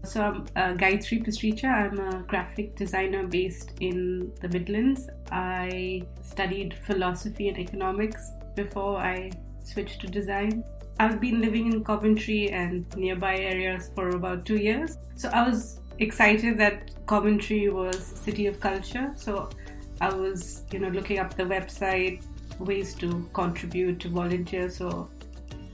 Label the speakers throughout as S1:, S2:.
S1: So I'm Gayatri Pasricha. I'm a graphic designer based in the Midlands. I studied philosophy and economics before I switched to design. I've been living in Coventry and nearby areas for about 2 years. So I was excited that Coventry was City of Culture. So I was, looking up the website, ways to contribute, to volunteer. So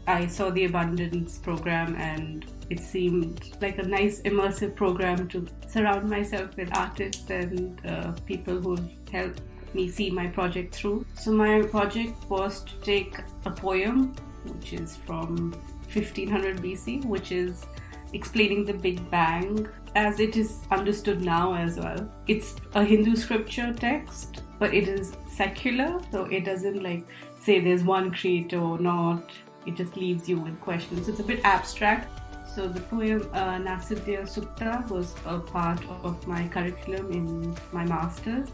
S1: I saw the Abundance program and it seemed like a nice immersive program to surround myself with artists and people who help me see my project through. So my project was to take a poem which is from 1500 BC, which is explaining the Big Bang as it is understood now as well. It's a Hindu scripture text, but it is secular, so it doesn't say there's one creator or not. It just leaves you with questions. It's a bit abstract. So the poem Nasidya Sukta was a part of my curriculum in my master's.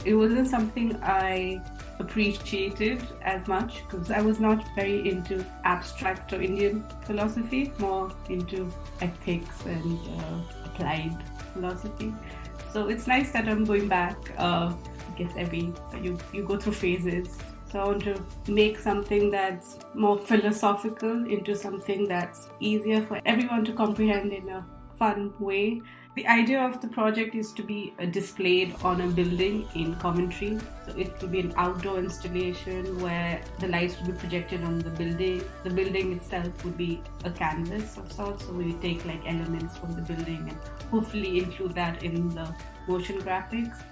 S1: It wasn't something I appreciated as much because I was not very into abstract or Indian philosophy, more into ethics and applied philosophy. So it's nice that I'm going back. I guess you go through phases. So I want to make something that's more philosophical into something that's easier for everyone to comprehend in a fun way. The idea of the project is to be displayed on a building in Coventry. So it will be an outdoor installation where the lights will be projected on the building. The building itself would be a canvas of sorts. So we take elements from the building and hopefully include that in the motion graphics.